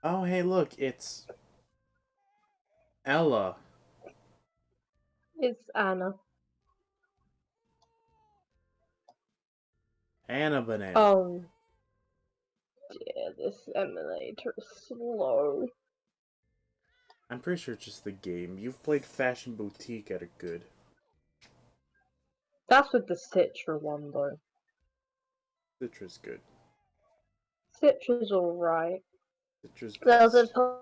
Oh, hey, look, it's Ella. It's Anna. Anna Banana. Oh dear, this emulator is slow. I'm pretty sure it's just the game. You've played Fashion Boutique at a good. That's with the Citra one though. Citra's good. Citra's alright. Citra's There's a best. time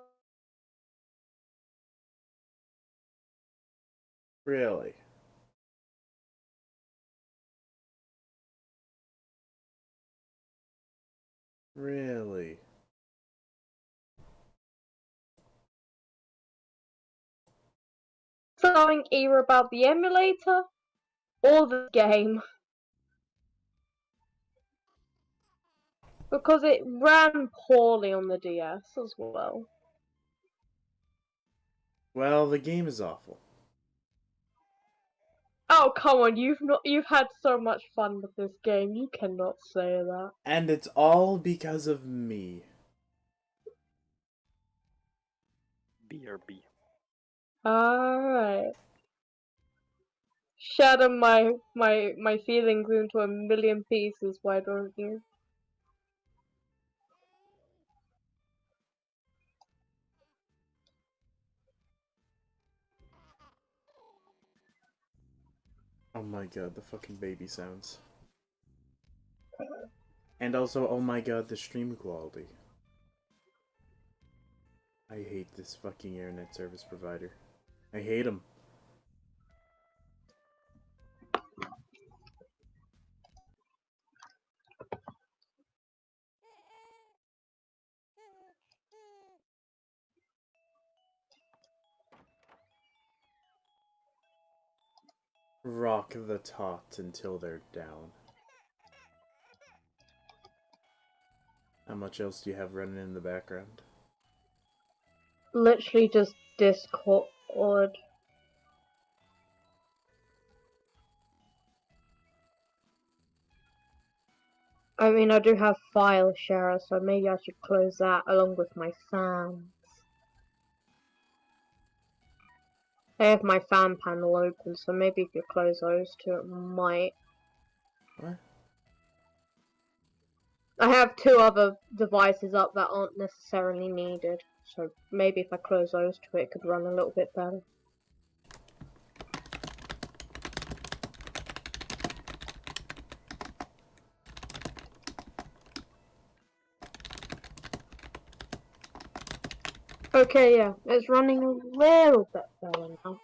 Really? Really? something either about the emulator or the game. Because it ran poorly on the DS as well. Well, the game is awful. Oh come on, you've had so much fun with this game, you cannot say that. And it's all because of me. BRB. Alright. Shatter my feelings into a million pieces, why don't you? Oh my god, the fucking baby sounds. And also, oh my god, the stream quality. I hate this fucking internet service provider. I hate him. Rock the tot until they're down. How much else do you have running in the background? Literally just Discord. I mean, I do have file share, so maybe I should close that along with my fans. I have my fan panel open, so maybe if you close those two, it might. What? I have two other devices up that aren't necessarily needed, so maybe if I close those two, it could run a little bit better. Okay, yeah, it's running a little bit better now.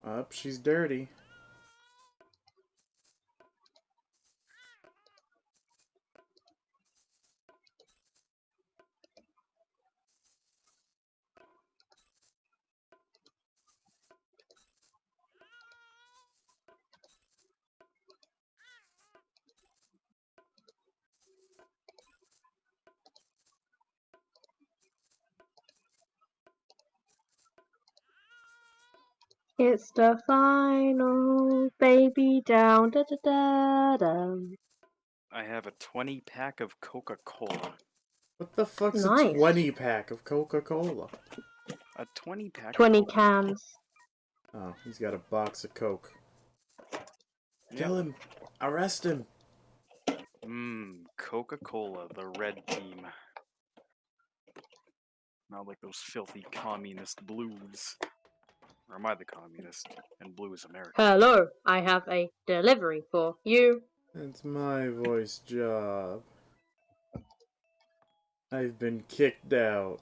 Up, she's dirty. It's the final baby down, da da da da. I have a 20 pack of Coca-Cola. What the fuck's a Nice. 20 pack of Coca-Cola? A 20 pack 20 of Coca. cans. Oh, he's got a box of Coke. Yep. Kill him! Arrest him! Coca-Cola, the red team. Not like those filthy communist blues. Or am I the communist? And blue is America. Hello, I have a delivery for you. It's my voice job. I've been kicked out.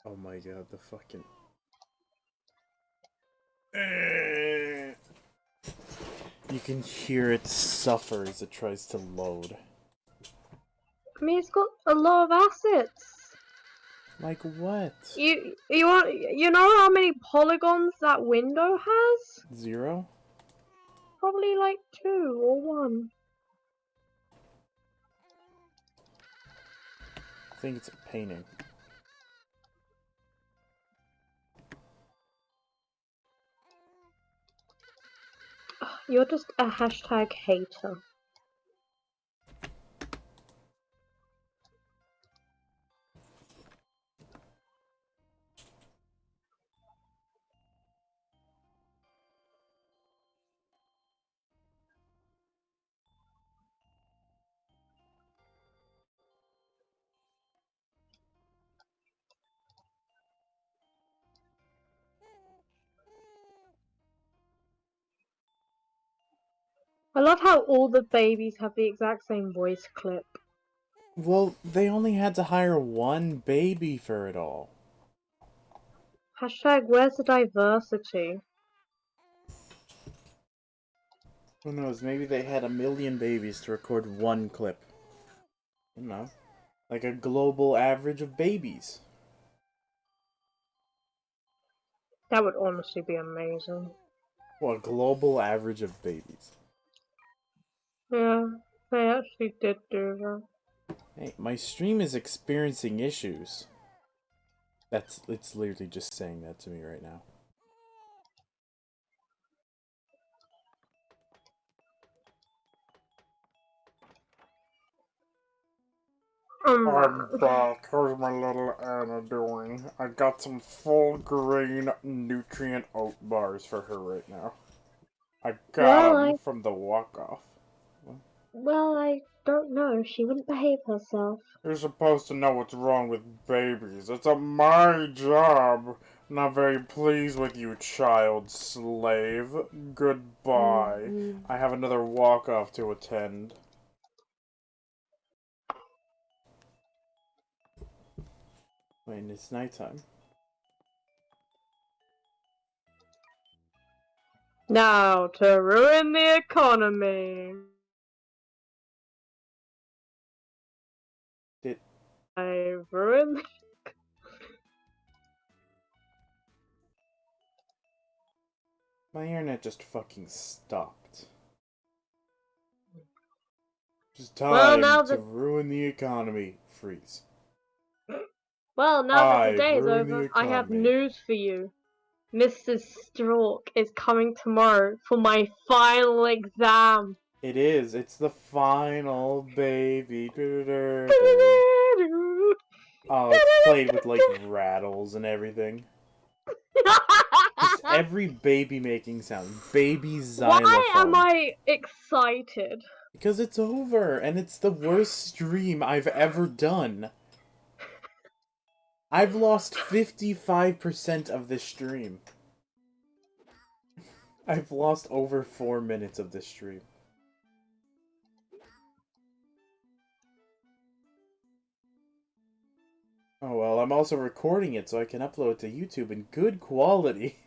Oh my god, the fucking... You can hear it suffer as it tries to load. I mean, it's got a lot of assets. Like what? You know how many polygons that window has? 0? Probably like 2 or 1. I think it's a painting. You're just a hashtag hater. I love how all the babies have the exact same voice clip. Well, they only had to hire one baby for it all. Hashtag where's the diversity? Who knows, maybe they had 1,000,000 babies to record one clip. You know, like a global average of babies. That would honestly be amazing. Well, a global average of babies. Yeah, they actually did do that. Hey, my stream is experiencing issues. It's literally just saying that to me right now. I'm back. How's my little Anna doing? I got some full grain nutrient oat bars for her right now. I got them from the walk-off. Well, I don't know. She wouldn't behave herself. You're supposed to know what's wrong with babies. It's my job. Not very pleased with you, child slave. Goodbye. I have another walk-off to attend. Wait, it's nighttime. Now, to ruin the economy. I've ruined. My internet just fucking stopped. Just time to ruin the economy. Freeze. Well, now that the day is over, I have news for you. Mrs. Stork is coming tomorrow for my final exam. It is. It's the final baby. Oh, it's played with like rattles and everything. Just every baby making sound. Baby xylophone. Why am I excited? Because it's over, and it's the worst stream I've ever done. I've lost 55% of this stream. I've lost over 4 minutes of this stream. Oh well, I'm also recording it so I can upload it to YouTube in good quality.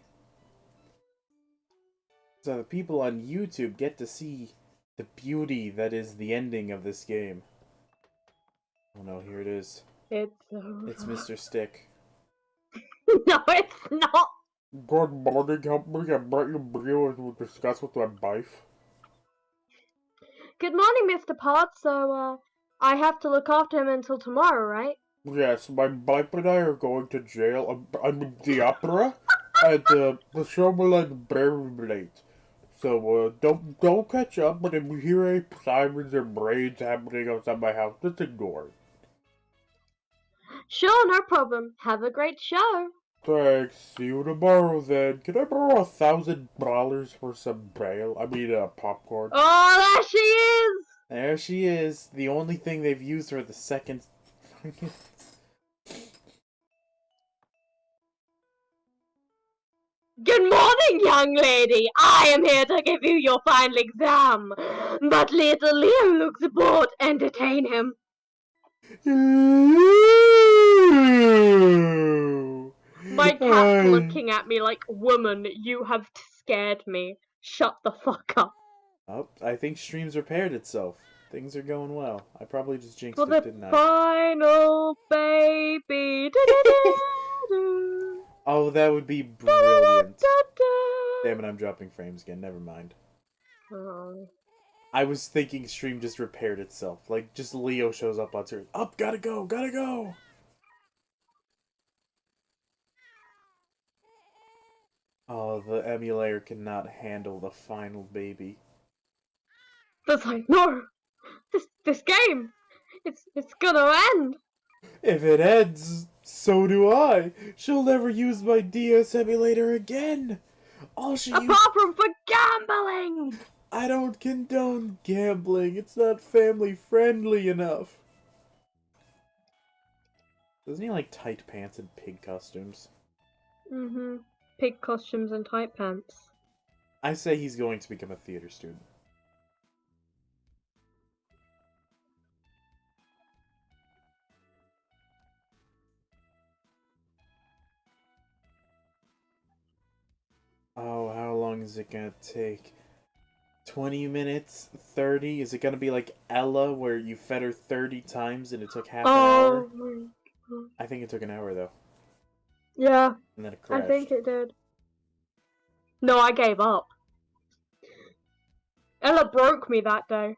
So the people on YouTube get to see the beauty that is the ending of this game. Oh no, here it is. It's Mr. Stick. No, it's not. Good morning, help me. I brought you beer to discuss with my wife. Good morning, Mr. Potts. So, I have to look after him until tomorrow, right? Yes, my wife and I are going to jail. I'm in the opera, and the show will end very late. So, don't catch up, but if you hear any sirens or brains happening outside my house, just ignore it. Sure, no problem. Have a great show. Thanks. See you tomorrow then. Can I borrow $1,000 for some bail? I mean, popcorn. Oh, there she is! There she is. The only thing they've used for the second. Good morning, young lady. I am here to give you your final exam. But little Liam looks bored. Entertain him. My cat's looking at me like, woman, you have scared me. Shut the fuck up. Oh, I think stream's repaired itself. Things are going well. I probably just jinxed For it, the didn't I? final baby. Oh, that would be brilliant. Damn it, I'm dropping frames again. Never mind. Oh. I was thinking stream just repaired itself. Like, just Leo shows up on screen. Up, gotta go, gotta go! Oh, the emulator cannot handle the final baby. That's like, no! This game! It's gonna end! If it ends, so do I. She'll never use my DS emulator again. All she Apart from for gambling! I don't condone gambling. It's not family friendly enough. Doesn't he like tight pants and pig costumes? Mm-hmm. Pig costumes and tight pants. I say he's going to become a theater student. Oh, how long is it gonna take? 20 minutes? 30? Is it gonna be like Ella, where you fed her 30 times and it took half an hour? My God. I think it took an hour, though. Yeah, And then it I crashed. think it did. No, I gave up. Ella broke me that day.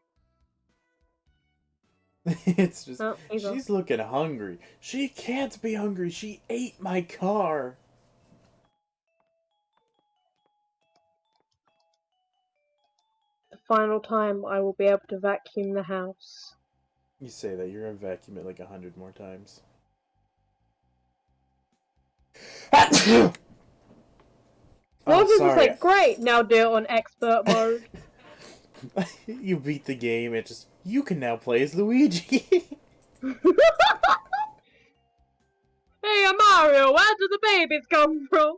It's just... Oh, she's looking hungry. She can't be hungry. She ate my car. The final time I will be able to vacuum the house. You say that, you're gonna vacuum it like 100 more times. What if sorry. it's like, great, now do it on expert mode? You beat the game, it just... You can now play as Luigi. Hey, I'm Mario, where do the babies come from?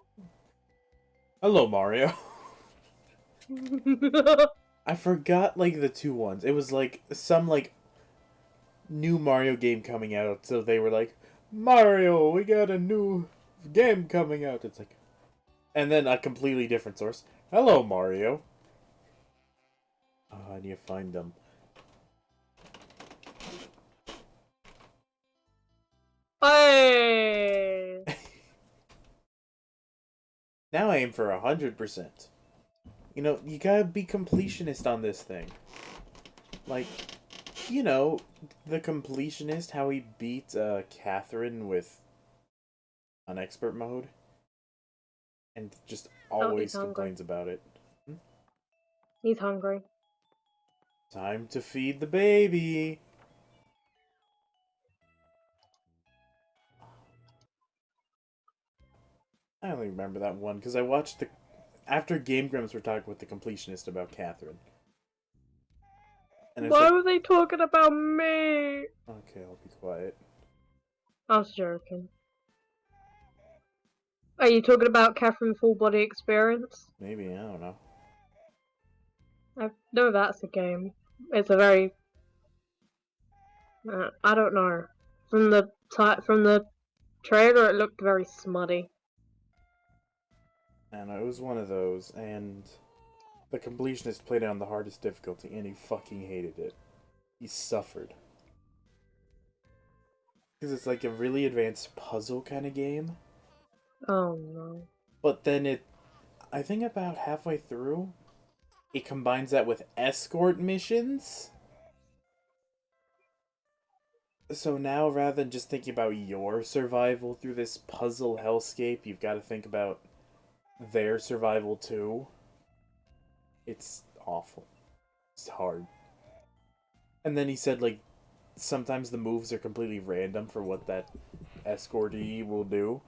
Hello, Mario. I forgot, like, the two ones. It was, like, some, like, new Mario game coming out, so they were like, Mario, we got a new game coming out. It's like... And then a completely different source. Hello, Mario. Oh, I need to find them. Hey! Now I aim for 100%. You know, you gotta be completionist on this thing. Like, you know, the completionist, how he beat Catherine with on expert mode. And just always complains about it. He's hungry. Time to feed the baby. I only remember that one because I watched the... After Game Grumps were talking with the completionist about Catherine. And Why were they talking about me? Okay, I'll be quiet. I was joking. Are you talking about Catherine Full Body Experience? Maybe, I don't know. I know that's a game. It's a very... I don't know. From the trailer, it looked very smutty. And it was one of those, and the completionist played it on the hardest difficulty, and he fucking hated it. He suffered. Because it's like a really advanced puzzle kind of game. Oh no. But then I think about halfway through, it combines that with escort missions. So now, rather than just thinking about your survival through this puzzle hellscape, you've got to think about their survival too. It's awful. It's hard. And then he said, like, sometimes the moves are completely random for what that escortee will do.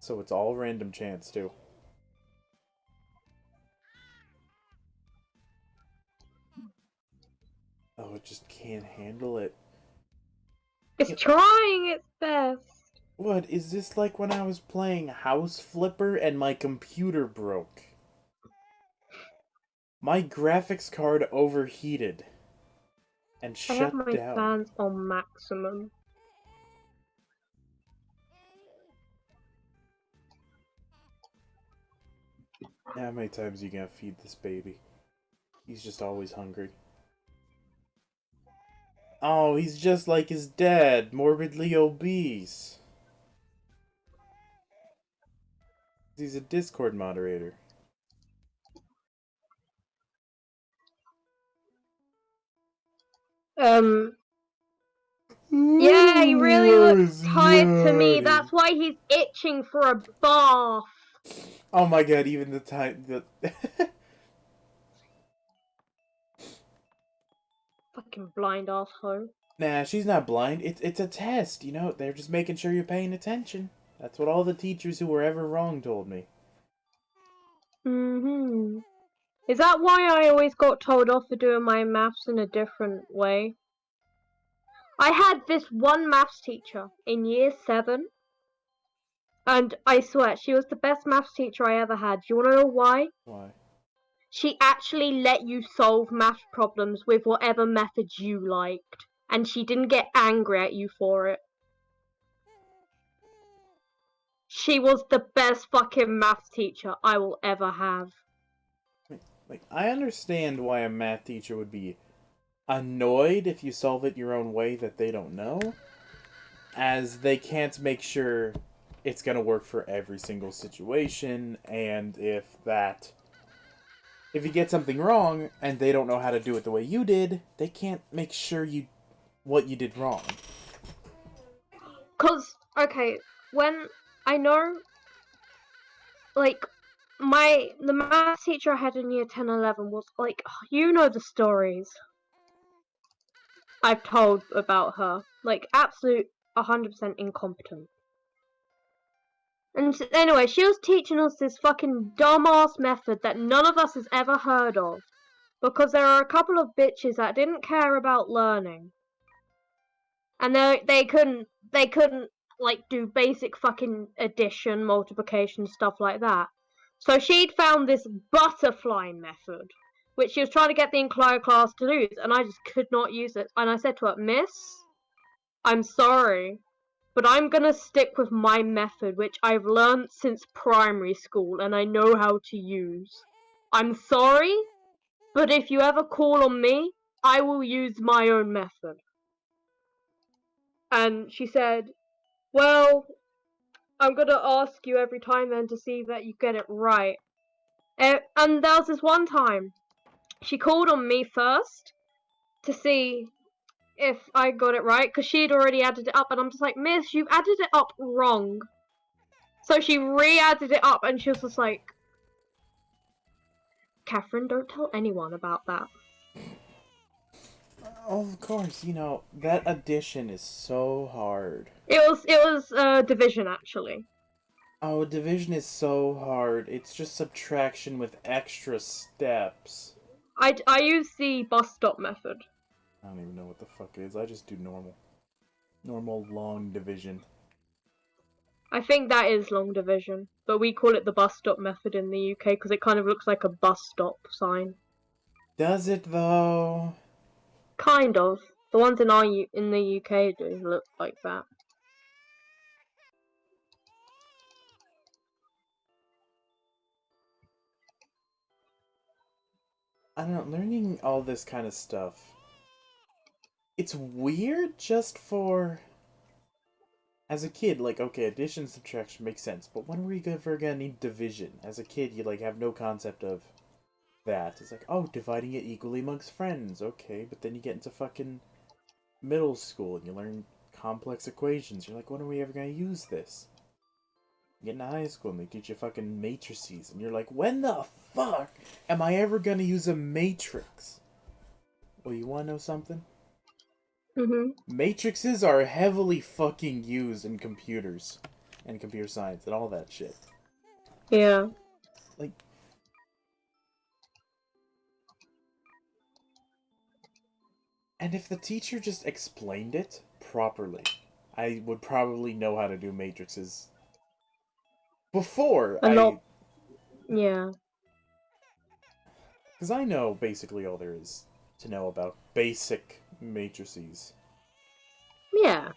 So it's all random chance, too. Oh, it just can't handle it. It's trying its best. What, is this like when I was playing House Flipper and my computer broke? My graphics card overheated and shut down. I have my fans on maximum. How many times are you gonna feed this baby? He's just always hungry. Oh, he's just like his dad, morbidly obese. He's a Discord moderator. Yeah, he really looks tired to me. Yachty? That's why he's itching for a bath. Oh my god, even the time that Fucking blind asshole. Nah, she's not blind. It's a test, you know. They're just making sure you're paying attention. That's what all the teachers who were ever wrong told me. Mm-hmm. Is that why I always got told off for doing my maths in a different way? I had this one maths teacher in year 7, and I swear, she was the best maths teacher I ever had. Do you want to know why? Why? She actually let you solve math problems with whatever methods you liked, and she didn't get angry at you for it. She was the best fucking maths teacher I will ever have. Like, I understand why a math teacher would be annoyed if you solve it your own way that they don't know, as they can't make sure it's gonna work for every single situation, and if you get something wrong and they don't know how to do it the way you did, they can't make sure what you did wrong. Cause, okay, when I know, like, the math teacher I had in year 10 and 11 was like, you know the stories I've told about her. Like, absolute 100% incompetent. And anyway, she was teaching us this fucking dumbass method that none of us has ever heard of. Because there are a couple of bitches that didn't care about learning. And they couldn't like do basic fucking addition, multiplication, stuff like that. So she'd found this butterfly method, which she was trying to get the entire class to use, and I just could not use it. And I said to her, Miss, I'm sorry, but I'm gonna stick with my method, which I've learned since primary school and I know how to use. I'm sorry, but if you ever call on me, I will use my own method. And she said, well, I'm gonna ask you every time then to see that you get it right. And there was this one time, she called on me first to see if I got it right, because she'd already added it up, and I'm just like, Miss, you've added it up wrong. So she re-added it up, and she was just like, Catherine, don't tell anyone about that. Oh, of course, you know, that addition is so hard. It was division, actually. Oh, division is so hard. It's just subtraction with extra steps. I use the bus stop method. I don't even know what the fuck it is. I just do normal. Normal long division. I think that is long division, but we call it the bus stop method in the UK because it kind of looks like a bus stop sign. Does it though? Kind of. The ones in the UK do look like that. I don't know, learning all this kind of stuff. It's weird just for... As a kid, like, okay, addition, subtraction makes sense, but when were you ever gonna need division? As a kid, you, like, have no concept of that. It's like, oh, dividing it equally amongst friends, okay, but then you get into fucking middle school and you learn complex equations. You're like, when are we ever gonna use this? You get into high school and they teach you fucking matrices, and you're like, when the fuck am I ever gonna use a matrix? Well, you wanna know something? Matrices are heavily fucking used in computers and computer science and all that shit. Yeah. Like, and if the teacher just explained it properly, I would probably know how to do matrices before A lot. Yeah. Because I know basically all there is to know about basic matrices. Yeah.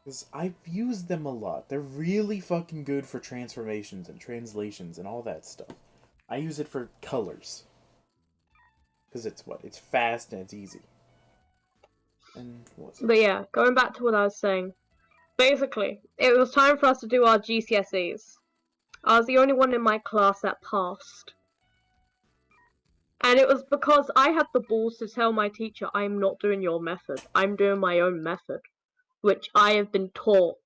Because I've used them a lot. They're really fucking good for transformations and translations and all that stuff. I use it for colors. Because it's fast and it's easy. And what was it? But yeah, going back to what I was saying. Basically, it was time for us to do our GCSEs. I was the only one in my class that passed. And it was because I had the balls to tell my teacher, I'm not doing your method. I'm doing my own method. Which I have been taught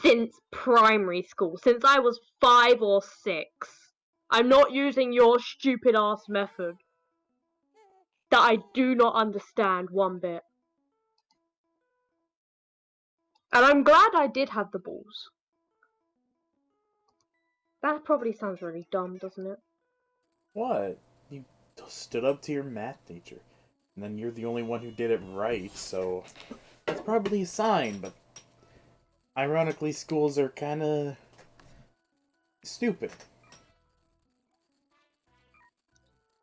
since primary school. Since I was 5 or 6. I'm not using your stupid ass method. That I do not understand one bit. And I'm glad I did have the balls. That probably sounds really dumb, doesn't it? What? You stood up to your math teacher. And then you're the only one who did it right, so that's probably a sign, but ironically, schools are kinda stupid.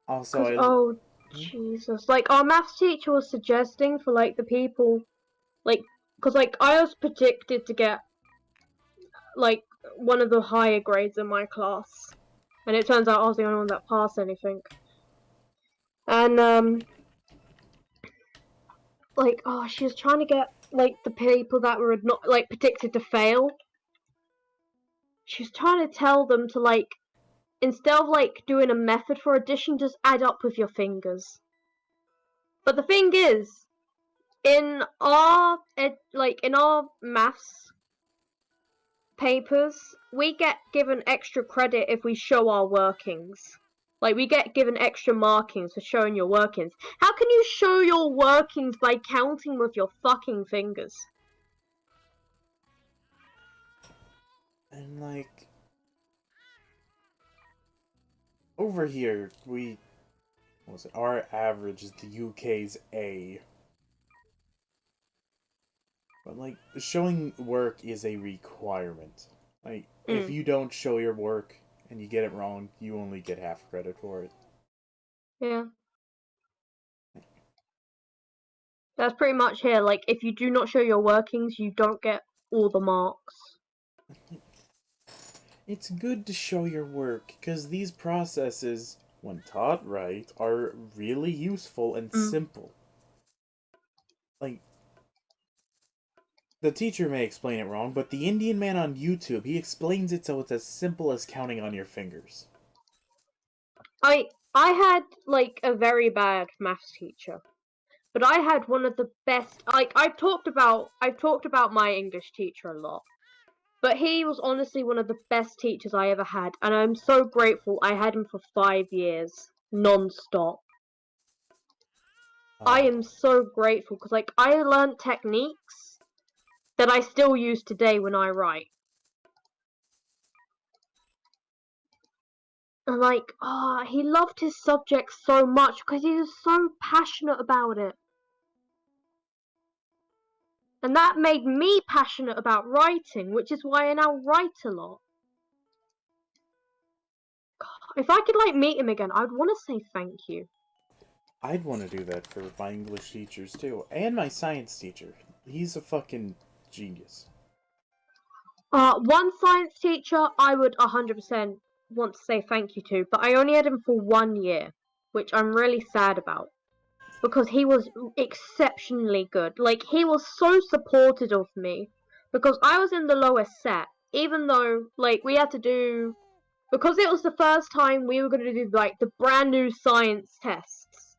Also, Oh, Jesus. Like, our maths teacher was suggesting for, like, the people, like, because, like, I was predicted to get, like, one of the higher grades in my class. And it turns out I was the only one that passed anything. And, like, oh, she was trying to get, like, the people that were not, like, predicted to fail. She was trying to tell them to, like, instead of, like, doing a method for addition, just add up with your fingers. But the thing is, in our in our maths papers, we get given extra credit if we show our workings. Like, we get given extra markings for showing your workings. How can you show your workings by counting with your fucking fingers? and like, over here, what was it? Our average is the UK's A. But like, showing work is a requirement. Like, if you don't show your work and you get it wrong, you only get half credit for it. Yeah. That's pretty much here. Like, if you do not show your workings, you don't get all the marks. It's good to show your work, because these processes, when taught right, are really useful and simple. Like, the teacher may explain it wrong, but the Indian man on YouTube, he explains it so it's as simple as counting on your fingers. I had, like, a very bad maths teacher. But I had one of the best. Like, I've talked about my English teacher a lot, but he was honestly one of the best teachers I ever had, and I'm so grateful I had him for 5 years non-stop. I am so grateful because, like, I learned techniques that I still use today when I write. And, like, he loved his subject so much because he was so passionate about it. And that made me passionate about writing, which is why I now write a lot. If I could, like, meet him again, I'd want to say thank you. I'd want to do that for my English teachers too, and my science teacher. He's a fucking genius. One science teacher I would 100% want to say thank you to, but I only had him for 1 year, which I'm really sad about. Because he was exceptionally good. Like, he was so supportive of me. Because I was in the lowest set, even though, like, we had to do... Because it was the first time we were going to do, like, the brand new science tests.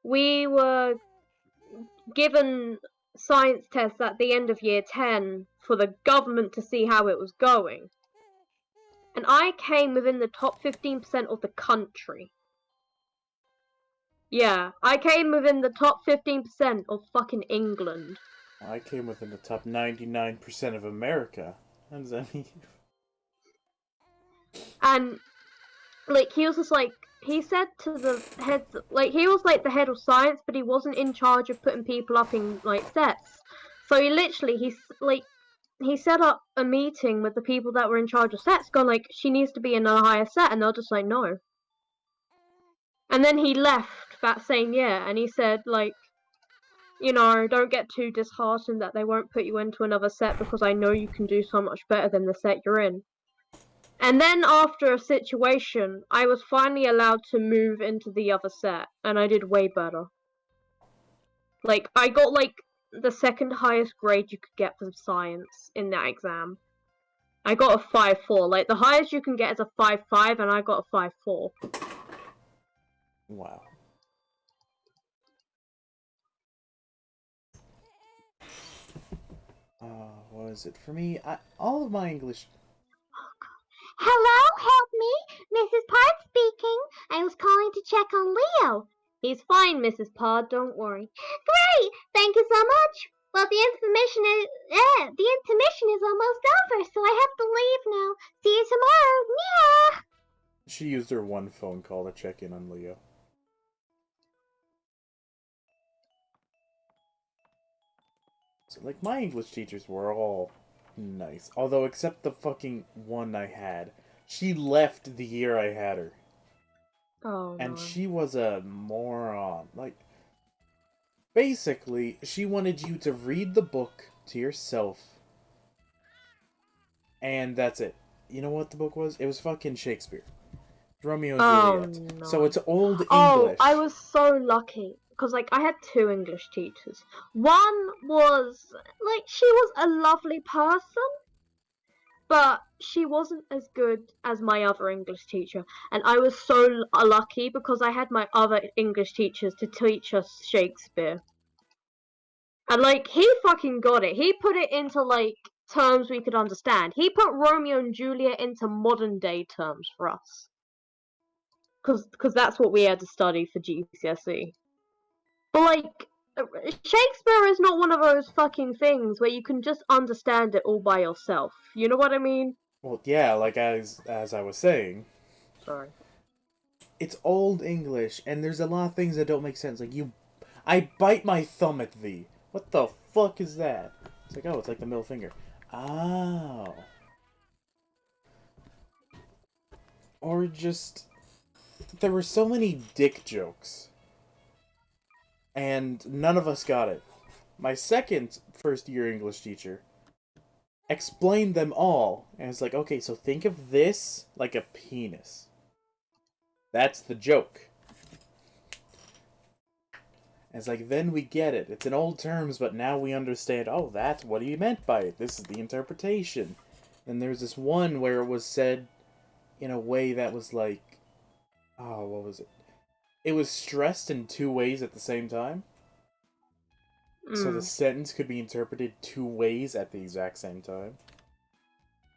We were given science tests at the end of year 10 for the government to see how it was going. And I came within the top 15% of the country. Yeah, I came within the top 15% of fucking England. I came within the top 99% of America. What does that mean? And, like, he was just like, he said to the heads, like, he was like the head of science, but he wasn't in charge of putting people up in, like, sets. So he set up a meeting with the people that were in charge of sets, going like, she needs to be in a higher set, and they're just like, no. And then he left that same year, and he said, like, you know, don't get too disheartened that they won't put you into another set because I know you can do so much better than the set you're in. And then after a situation, I was finally allowed to move into the other set, and I did way better. Like, I got, like, the second highest grade you could get for science in that exam. I got a 5.4. Like, the highest you can get is a 5.5, and I got a 5.4. Wow. What is it for me? All of my English. Hello, help me. Mrs. Pod speaking. I was calling to check on Leo. He's fine, Mrs. Pod, don't worry. Great, thank you so much. Well, the intermission is almost over, so I have to leave now. See you tomorrow. Yeah. She used her one phone call to check in on Leo. So, like, my English teachers were all nice. Although, except the fucking one I had. She left the year I had her. Oh, And no. she was a moron. Like, basically, she wanted you to read the book to yourself. And that's it. You know what the book was? It was fucking Shakespeare. Romeo and Juliet. No. So it's old English. Oh, I was so lucky. Because, like, I had 2 English teachers. One was, like, she was a lovely person, but she wasn't as good as my other English teacher. And I was so lucky because I had my other English teachers to teach us Shakespeare. And, like, he fucking got it. He put it into, like, terms we could understand. He put Romeo and Juliet into modern day terms for us. Because that's what we had to study for GCSE. But, like, Shakespeare is not one of those fucking things where you can just understand it all by yourself. You know what I mean? Well, yeah, like as I was saying, Sorry. it's old English, and there's a lot of things that don't make sense. Like, I bite my thumb at thee. What the fuck is that? It's like, oh, it's like the middle finger. Oh. Or just, there were so many dick jokes. And none of us got it. My second first year English teacher explained them all. And it's like, okay, so think of this like a penis. That's the joke. And it's like, then we get it. It's in old terms, but now we understand, oh, that's what he meant by it. This is the interpretation. And there's this one where it was said in a way that was like, oh, what was it? It was stressed in 2 ways at the same time. So the sentence could be interpreted 2 ways at the exact same time.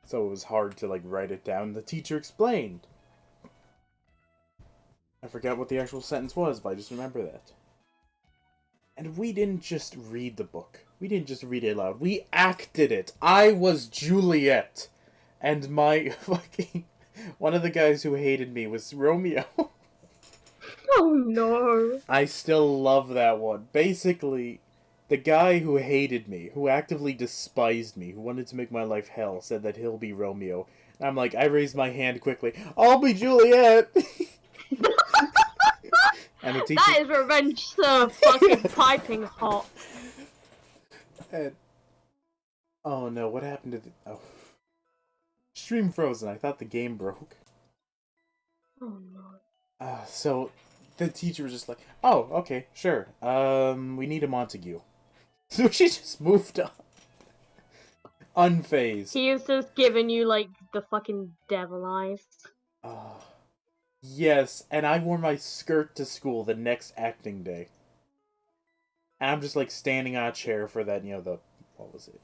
So it was hard to, like, write it down. The teacher explained. I forgot what the actual sentence was, but I just remember that. And we didn't just read the book. We didn't just read it aloud. We acted it. I was Juliet. And my fucking... one of the guys who hated me was Romeo. Oh no. I still love that one. Basically, the guy who hated me, who actively despised me, who wanted to make my life hell, said that he'll be Romeo. And I'm like, I raised my hand quickly. I'll be Juliet! And the teacher... That is revenge, sir. Fucking piping hot. And... oh no, what happened to the... oh. Stream frozen. I thought the game broke. Oh no. So, the teacher was just like, oh, okay, sure. We need a Montague. So she just moved on. Unfazed. He is just giving you, like, the fucking devil eyes. Yes, and I wore my skirt to school the next acting day. And I'm just, like, standing on a chair for that, you know, the... what was it?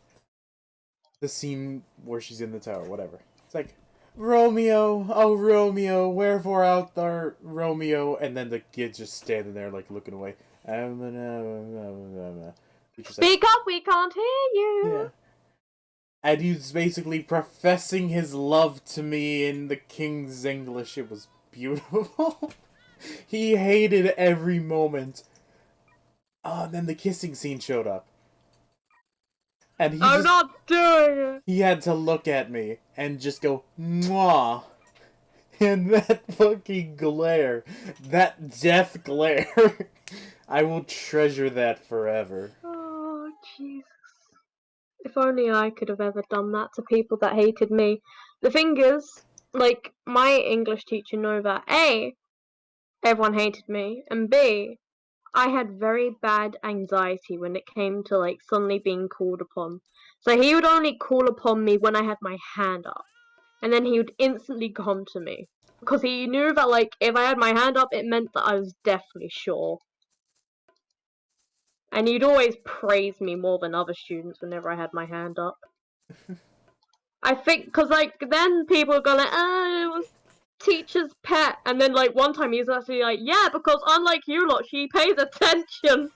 The scene where she's in the tower, whatever. It's like, Romeo, oh Romeo, wherefore out there, Romeo? And then the kid's just standing there, like, looking away. Speak up, we can't hear you! Yeah. And he's basically professing his love to me in the king's English. It was beautiful. He hated every moment. Oh, and then the kissing scene showed up. And I'm not doing it! he had to look at me and just go, mwah. And that fucking glare, that death glare, I will treasure that forever. Oh, Jesus. If only I could have ever done that to people that hated me. The thing is, like, my English teacher knew that A, everyone hated me, and B, I had very bad anxiety when it came to like suddenly being called upon. So he would only call upon me when I had my hand up, and then he would instantly come to me because he knew that like if I had my hand up, it meant that I was definitely sure. And he'd always praise me more than other students whenever I had my hand up. I think because like then people go like, oh, it was teacher's pet, and then like one time he was actually like, yeah, because unlike you lot, she pays attention.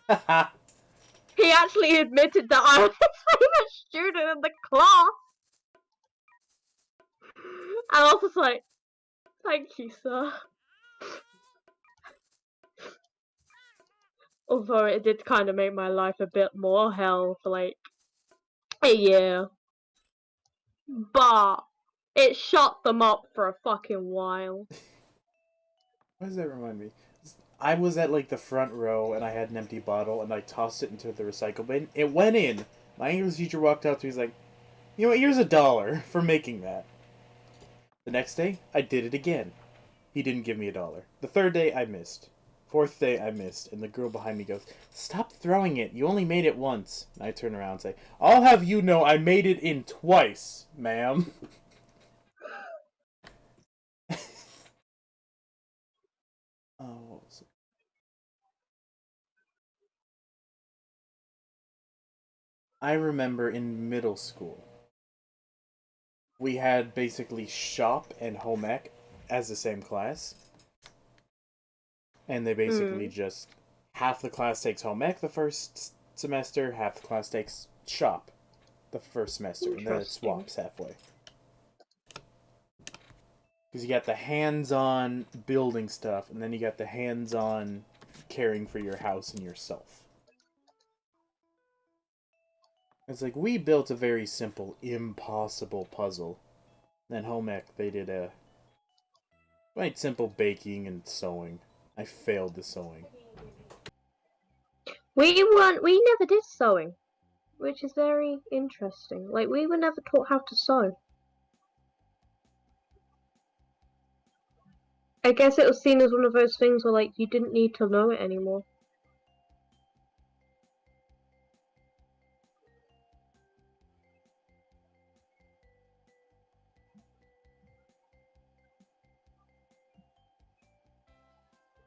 He actually admitted that I was his favorite student in the class. And I was just like, thank you, sir. Although it did kind of make my life a bit more hell for like a year. But it shut them up for a fucking while. Why does that remind me? I was at like the front row and I had an empty bottle and I tossed it into the recycle bin. It went in. My English teacher walked out to me. He's like, "You know what? Here's $1 for making that." The next day, I did it again. He didn't give me $1. The third day, I missed. Fourth day, I missed. And the girl behind me goes, "Stop throwing it. You only made it once." And I turn around and say, "I'll have you know I made it in twice, ma'am." What was it? I remember in middle school, we had basically shop and home ec as the same class. And they basically just, half the class takes home ec the first semester, half the class takes shop the first semester, and then it swaps halfway. Because you got the hands-on building stuff, and then you got the hands-on caring for your house and yourself. It's like, we built a very simple, impossible puzzle. Then home ec, they did a quite simple baking and sewing. I failed the sewing. We never did sewing, which is very interesting. Like, we were never taught how to sew. I guess it was seen as one of those things where, like, you didn't need to know it anymore.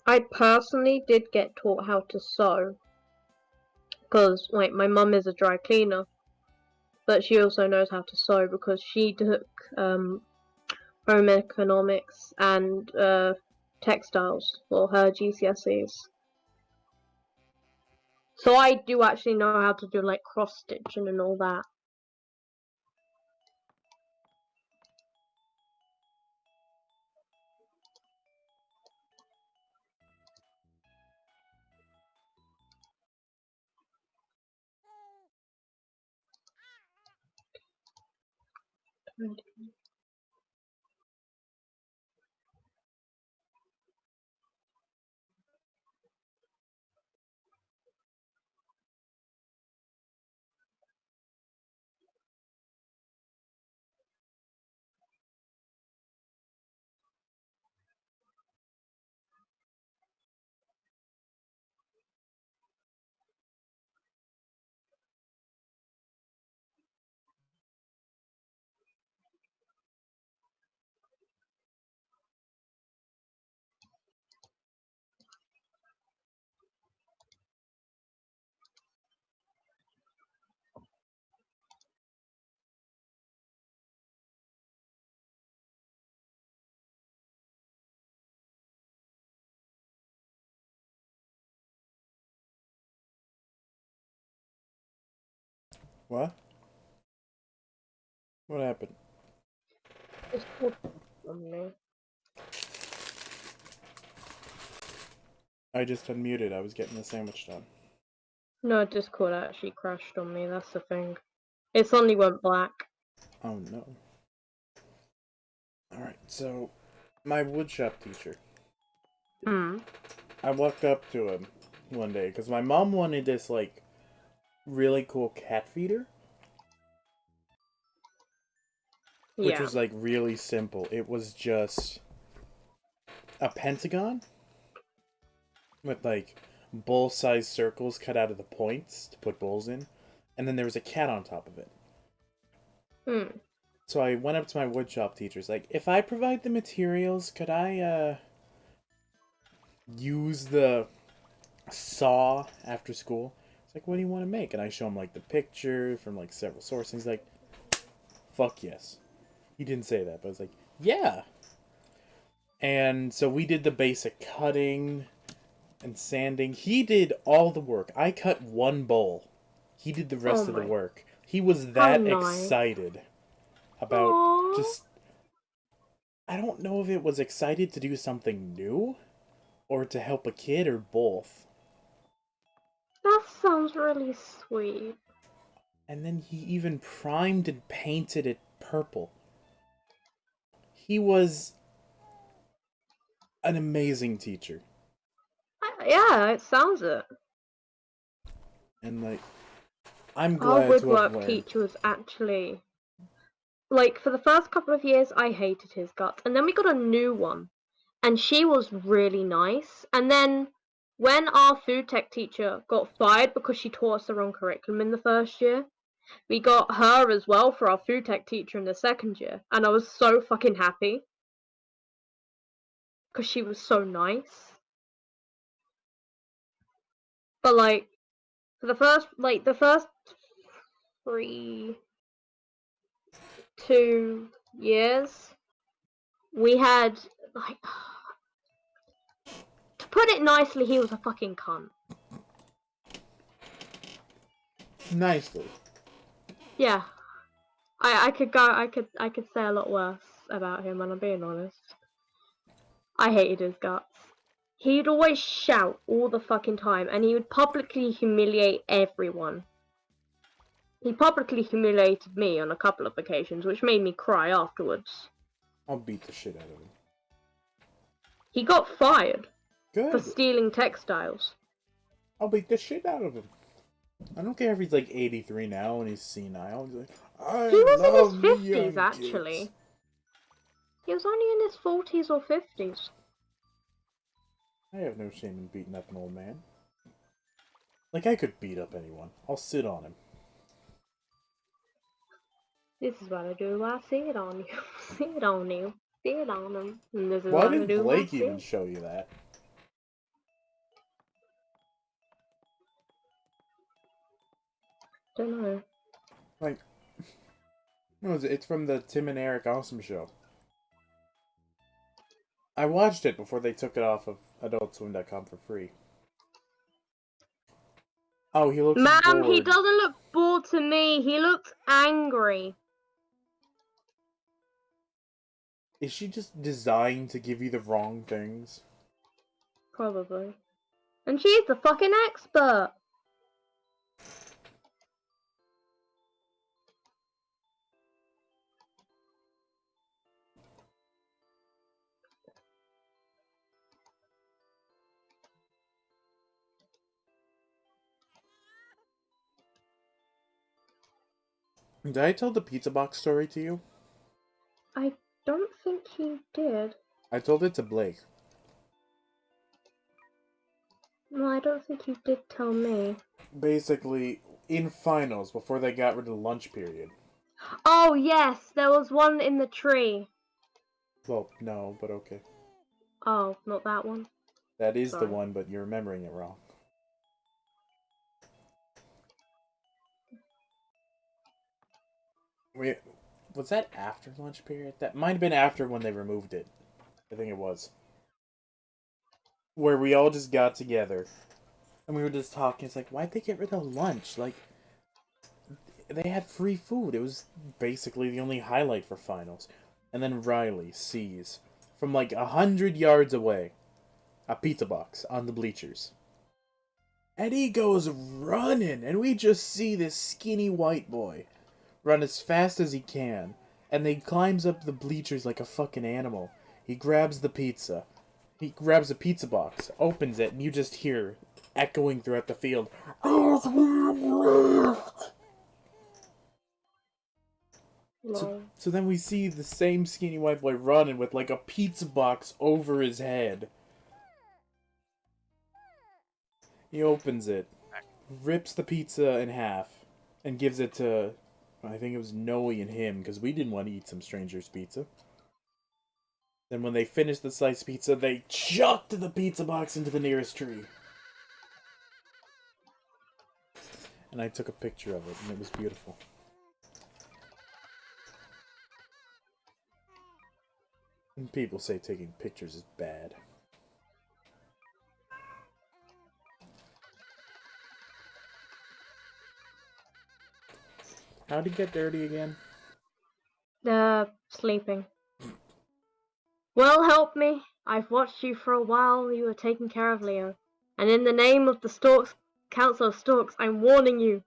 I personally did get taught how to sew, because, like, my mum is a dry cleaner, but she also knows how to sew because she took, home economics and, textiles for her GCSEs. So I do actually know how to do like cross stitching and all that. What? What happened? It's called on me. I just unmuted. I was getting the sandwich done. No, Discord actually crashed on me, that's the thing. It suddenly went black. Oh no. Alright, so my woodshop teacher. I walked up to him one day because my mom wanted this like really cool cat feeder. Which was like really simple. It was just a pentagon with like bowl-sized circles cut out of the points to put bowls in, and then there was a cat on top of it. Hmm. So I went up to my woodshop teachers, like, if I provide the materials, could I, use the saw after school? It's like, what do you want to make? And I show him, like, the picture from, like, several sources. He's like, fuck yes. He didn't say that, but I was like, yeah. And so we did the basic cutting and sanding. He did all the work. I cut one bowl. He did the rest of the work. He was that nice. excited about Aww. just... I don't know if it was excited to do something new or to help a kid or both. That sounds really sweet. And then he even primed and painted it purple. He was an amazing teacher. Yeah, it sounds it. And, like, I'm Our glad to have woodwork learned. teacher was actually... Like, for the first couple of years, I hated his guts. And then we got a new one. And she was really nice. And then, when our food tech teacher got fired because she taught us the wrong curriculum in the first year, we got her as well for our food tech teacher in the second year. And I was so fucking happy. Because she was so nice. But, like, for the first 2 years, we had, like, to put it nicely, he was a fucking cunt. Nicely. Yeah. I could say a lot worse about him, and I'm being honest. I hated his guts. He'd always shout all the fucking time, and he would publicly humiliate everyone. He publicly humiliated me on a couple of occasions, which made me cry afterwards. I'll beat the shit out of him. He got fired for Good. stealing textiles. I'll beat the shit out of him. I don't care if he's like 83 now and he's senile. He's like, He was love in the his young 50s, actually. kids. He was only in his 40s or 50s. I have no shame in beating up an old man. Like, I could beat up anyone. I'll sit on him. This is what I do. I sit on you. Sit on you. Sit on him. And this is Why what I did do. Blake I even sit. show you that? Don't know. Like, no, it's from the Tim and Eric Awesome Show. I watched it before they took it off of AdultSwim.com for free. Oh, he looks Ma'am, bored. he doesn't look bored to me. He looks angry. Is she just designed to give you the wrong things? Probably. And she's the fucking expert. Did I tell the pizza box story to you? I don't think he did. I told it to Blake. No, I don't think he did tell me. Basically, in finals, before they got rid of the lunch period. Oh, yes, there was one in the tree. Well, no, but okay. Oh, not that one. That is Sorry. the one, but you're remembering it wrong. Wait, was that after lunch period? That might have been after when they removed it. I think it was. Where we all just got together. And we were just talking. It's like, why'd they get rid of lunch? Like, they had free food. It was basically the only highlight for finals. And then Riley sees, from like 100 yards away, a pizza box on the bleachers. And he goes running, and we just see this skinny white boy run as fast as he can, and he climbs up the bleachers like a fucking animal. He grabs the pizza. He grabs a pizza box, opens it, and you just hear, echoing throughout the field, "There's one left!" So then we see the same skinny white boy running with like a pizza box over his head. He opens it, rips the pizza in half, and gives it to, I think it was Noe and him, because we didn't want to eat some stranger's pizza. Then when they finished the sliced pizza, they chucked the pizza box into the nearest tree. And I took a picture of it, and it was beautiful. And people say taking pictures is bad. How'd he get dirty again? Sleeping. Well, help me. I've watched you for a while. You were taking care of Leo. And in the name of the Storks, Council of Storks, I'm warning you.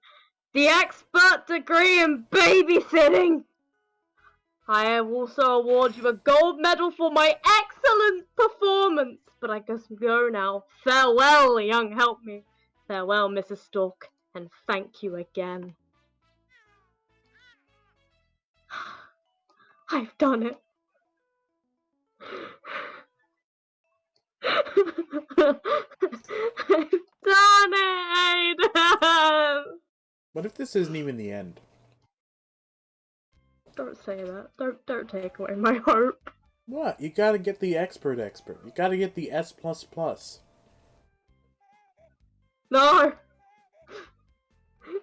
The expert degree in babysitting! I also award you a gold medal for my excellent performance. But I guess we go now. Farewell, young help me. Farewell, Mrs. Stork. And thank you again. I've done it. I've done it, Aiden! What if this isn't even the end? Don't say that. Don't take away my hope. What? You gotta get the expert. You gotta get the S++. No!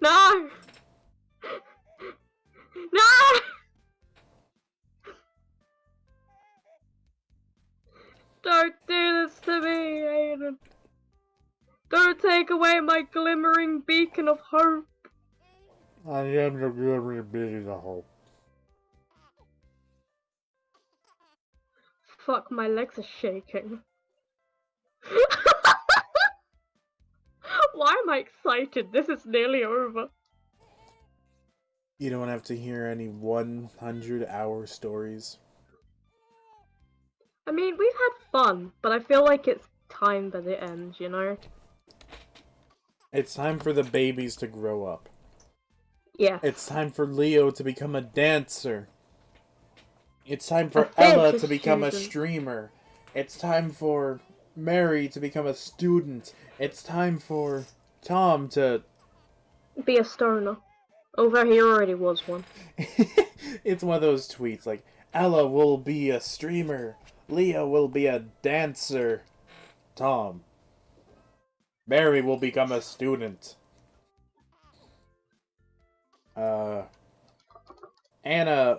No! No! Don't do this to me, Aiden. Don't take away my glimmering beacon of hope. I am the glimmering beacon of hope. Fuck, my legs are shaking. Why am I excited? This is nearly over. You don't have to hear any 100-hour stories. I mean, we've had fun, but I feel like it's time that it ends, you know? It's time for the babies to grow up. Yeah. It's time for Leo to become a dancer. It's time for A Ella theatre to become a student. streamer. It's time for Mary to become a student. It's time for Tom to... Be a stoner. Although he already was one. It's one of those tweets like, Ella will be a streamer. Leo will be a dancer. Tom. Mary will become a student. Anna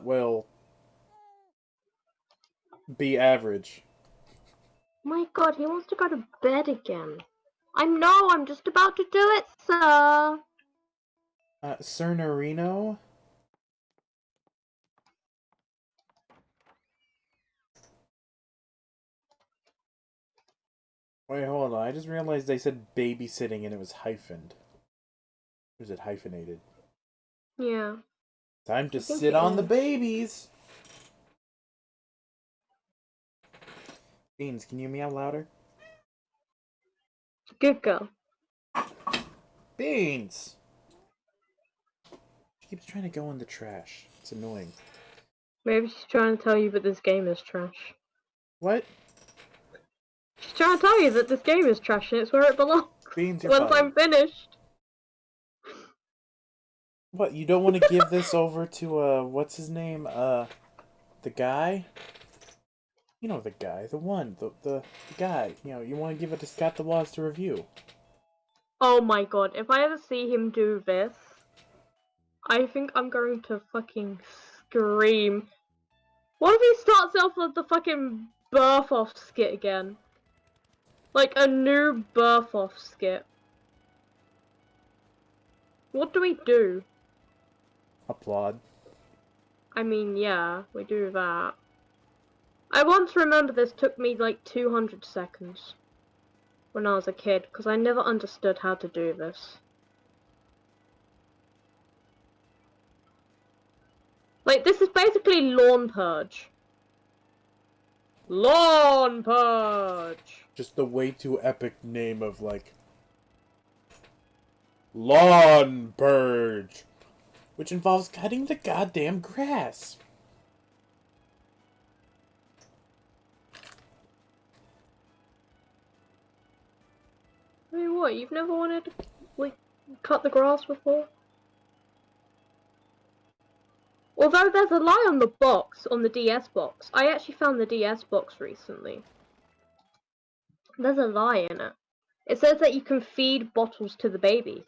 will be average. My god, he wants to go to bed again. I'm just about to do it, sir. Sir Norino? Wait, hold on. I just realized they said babysitting and it was hyphened. Or is it hyphenated? Yeah. Time to I think sit it on the is. babies! Beans, can you meow louder? Good girl. Beans! She keeps trying to go in the trash. It's annoying. Maybe she's trying to tell you that this game is trash. What? She's trying to tell you that this game is trash and it's where it belongs. Beans, you're Once fired. I'm finished. What, you don't want to give this over to, what's his name? The guy? You know the guy, the guy. You know, you want to give it to Scott the Woz to review. Oh my god, if I ever see him do this, I think I'm going to fucking scream. What if he starts off with the fucking birth off skit again? Like a new birth off skit. What do we do? Applaud. I mean, yeah, we do that. I once remember this took me like 200 seconds when I was a kid, because I never understood how to do this. Like, this is basically Lawn Purge. Lawn Purge! Just the way too epic name of, like... Lawn Purge! Which involves cutting the goddamn grass. I mean, what? You've never wanted to, like, cut the grass before? Although there's a lie on the box, on the DS box. I actually found the DS box recently. There's a lie in it. It says that you can feed bottles to the baby.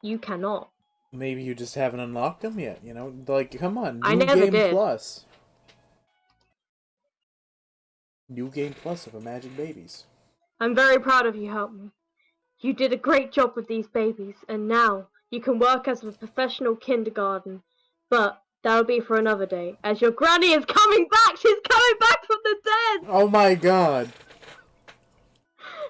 You cannot. Maybe you just haven't unlocked them yet, you know? Like, come on, I New never Game did. Plus. New Game Plus of Imagine Babies. I'm very proud of you, help me. You did a great job with these babies, and now you can work as a professional kindergarten. But that'll be for another day, as your granny is coming back! She's coming back from the dead! Oh my god!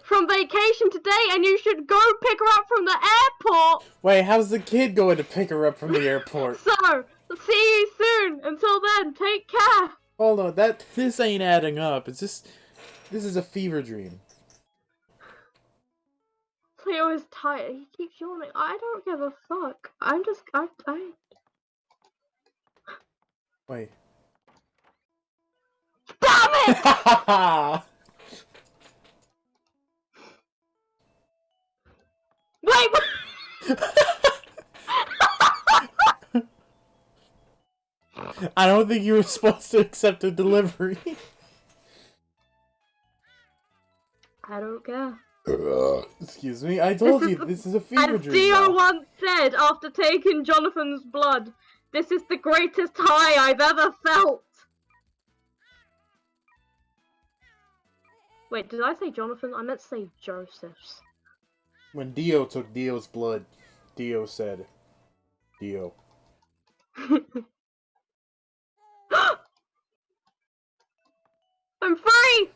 From vacation today, and you should go pick her up from the airport! Wait, how's the kid going to pick her up from the airport? So, see you soon! Until then, take care! Hold on, this ain't adding up. It's just... This is a fever dream. Cleo is tired. He keeps yawning. I don't give a fuck. I'm just... I... Wait. Damn it! Wait! I don't think you were supposed to accept a delivery. I don't care. Excuse me, I told you, this is a fever As dream. Dio now. once said after taking Jonathan's blood, this is the greatest high I've ever felt. Wait, did I say Jonathan? I meant to say Joseph's. When Dio took Dio's blood, Dio said, Dio. I'm free!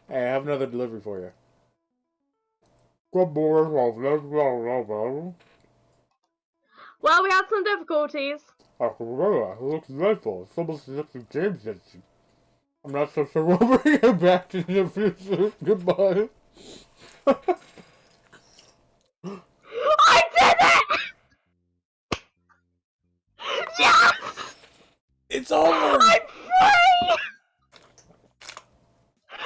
Hey, I have another delivery for you. Good morning. Well, we had some difficulties. It looks dreadful. It's almost as if the James did. I'm not so sure we'll bring it back to the future. Goodbye. I did it! Yes! It's over! I'm free! I'm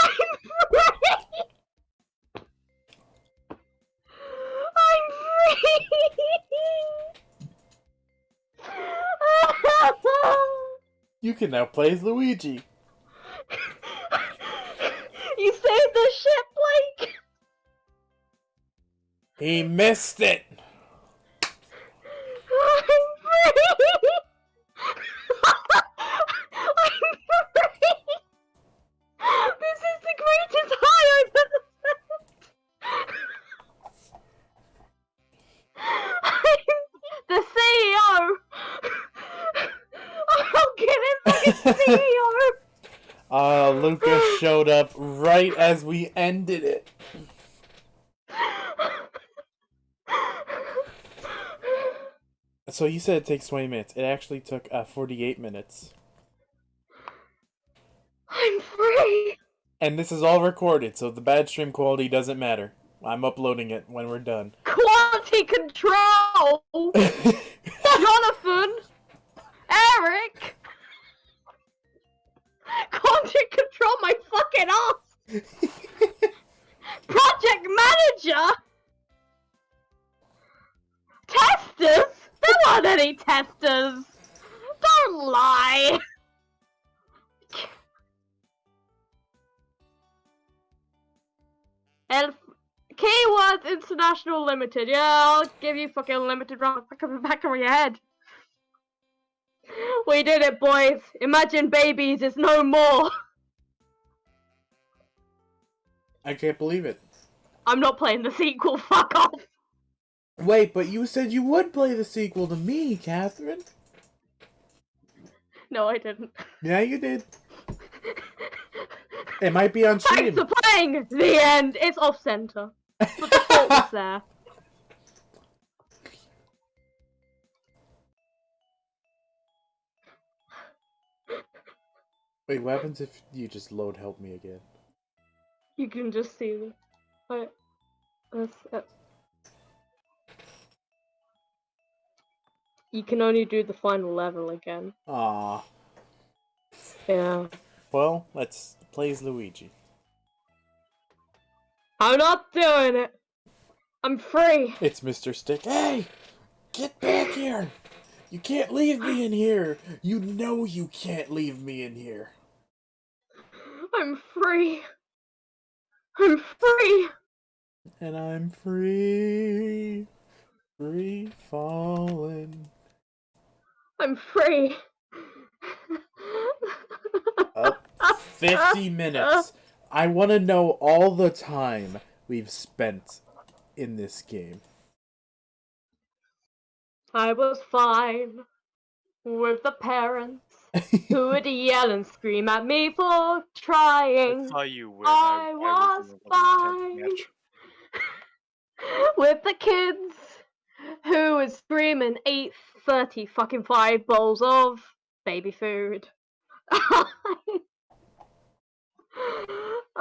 free! I'm free! You can now play as Luigi. You saved the ship, Blake! He missed it! I'm free! I'm free! This is the greatest high I've ever felt! I'm the CEO! I'll get it fucking CEO! Lucas showed up right as we ended it. So you said it takes 20 minutes. It actually took 48 minutes. I'm free! And this is all recorded, so the bad stream quality doesn't matter. I'm uploading it when we're done. Quality control! Jonathan! Eric! Quality control my fucking ass! Project manager! Testers? There weren't any testers! Don't lie! And Keywords International Limited. Yeah, I'll give you fucking limited round the back of your head. We did it, boys. Imagine Babyz is no more. I can't believe it. I'm not playing the sequel. Fuck off. Wait, but you said you would play the sequel to me, Catherine. No, I didn't. Yeah, you did. It might be on stream. Thanks for playing. The end. It's off center. But the thought was there. Wait, what happens if you just load help me again? You can just see me. Wait. You can only do the final level again. Ah. Yeah. Well, let's play as Luigi. I'm not doing it. I'm free. It's Mr. Stick. Hey! Get back here! You can't leave me in here! You know you can't leave me in here! I'm free. I'm free. And I'm free. Free falling. I'm free. Up 50 minutes. I want to know all the time we've spent in this game. I was fine with the parents who would yell and scream at me for I trying. saw you win. I was in a fine match. with the kids who would scream and eat 30 fucking 5 bowls of baby food.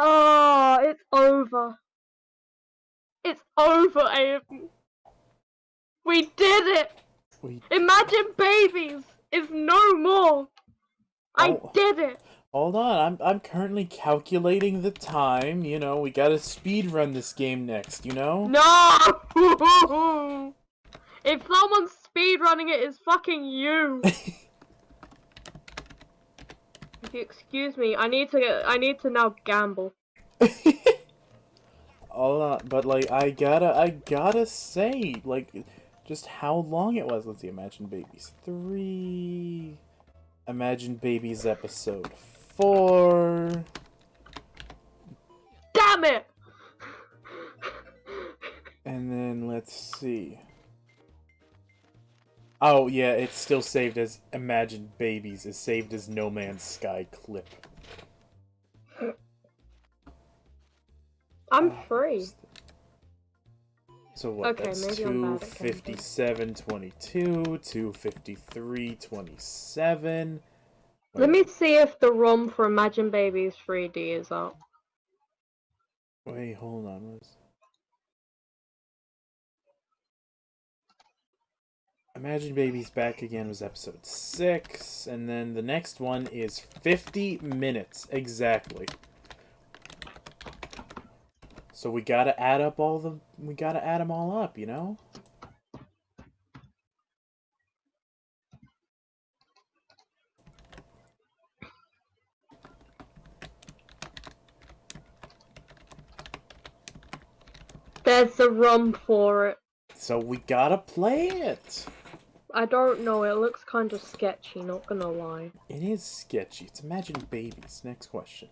Oh, it's over. It's over, Aiden. We did it! Imagine Babyz is no more! I did it! Hold on, I'm currently calculating the time, you know, we gotta speed run this game next, you know? No! If someone's speedrunning it, it's fucking you! If you excuse me, I need to now gamble. Hold on, but like, I gotta say, like, just how long it was. Let's see, Imagine Babyz 3... Imagine Babyz episode 4... Damn it! And then, let's see... Oh, yeah, it's still saved as Imagine Babyz. It's saved as No Man's Sky clip. I'm free. So what, Okay, that's maybe I'm bad at 257, 22, 253, 27... Let me see if the ROM for Imagine Babyz 3D is up. Wait, hold on. Imagine Babyz Back Again was episode 6, and then the next one is 50 minutes, exactly. So we gotta add up we gotta add them all up, you know? There's a ROM for it. So we gotta play it! I don't know, it looks kind of sketchy, not gonna lie. It is sketchy. It's Imagine Babyz. Next question.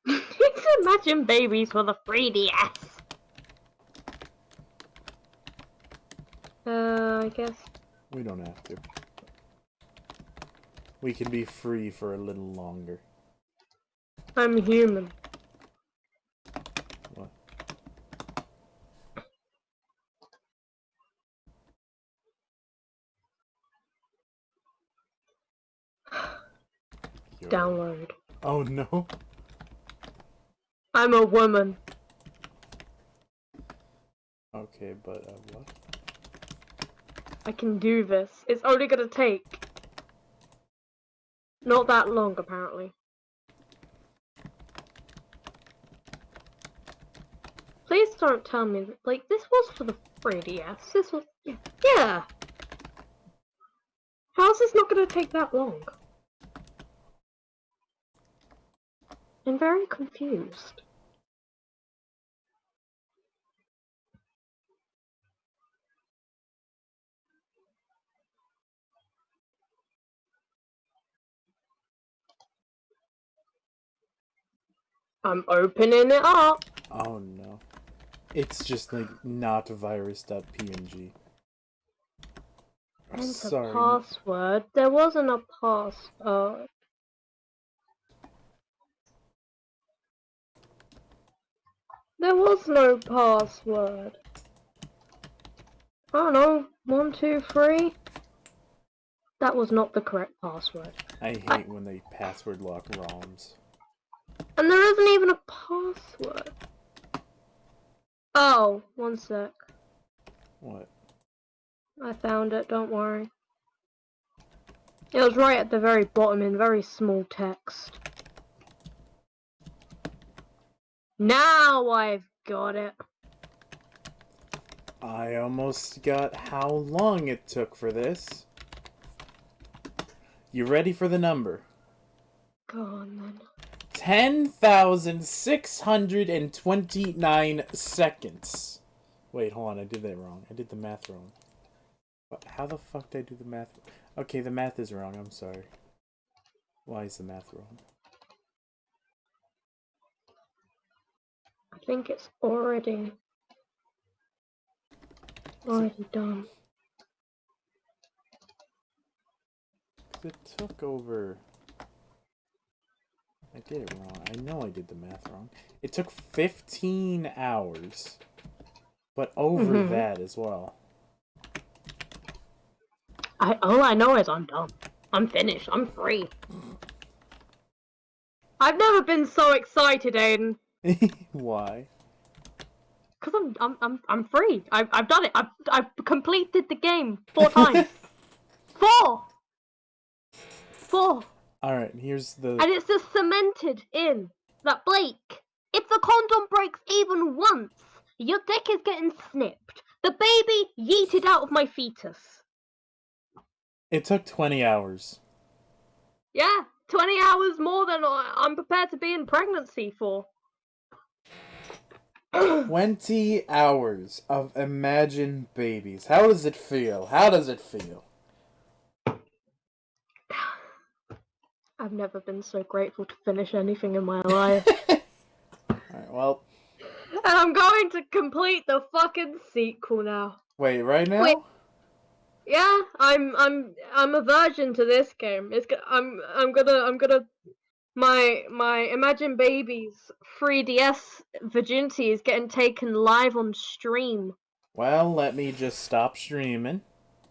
It's Imagine Babyz for the 3DS. I guess. We don't have to. We can be free for a little longer. I'm human. What? Download. Oh no. I'm a woman. Okay, but what? I can do this. It's only gonna take not that long, apparently. Please don't tell me that, like, this was for the 3DS. This was, yeah. How's this not gonna take that long? I'm very confused. I'm opening it up. Oh no. It's just like not virus.png. Enter Sorry. password. There wasn't a password. There was no password. I don't know. 1, 2, 3. That was not the correct password. I hate when they password lock ROMs. And there isn't even a password. Oh, one sec. What? I found it, don't worry. It was right at the very bottom in very small text. Now I've got it. I almost got how long it took for this. You ready for the number? Go on then. 10,629 seconds. Wait, hold on, I did that wrong. I did the math wrong. What? How the fuck did I do the math? Okay, the math is wrong, I'm sorry. Why is the math wrong? I think it's already done. It took over... I did it wrong. I know I did the math wrong. It took 15 hours. But over that as well. All I know is I'm done. I'm finished. I'm free. I've never been so excited, Aiden. Why? Cause I'm free. I've done it. I've completed the game 4 times. 4. Alright, here's the... And it's just cemented in that Blake, if the condom breaks even once, your dick is getting snipped. The baby yeeted out of my fetus. It took 20 hours. Yeah, 20 hours more than I'm prepared to be in pregnancy for. 20 hours of Imagine Babyz. How does it feel? How does it feel? I've never been so grateful to finish anything in my life. Alright, well... And I'm going to complete the fucking sequel now. Wait, right now? Wait. Yeah, I'm a virgin to this game. I'm gonna my Imagine Babyz 3DS virginity is getting taken live on stream. Well, let me just stop streaming.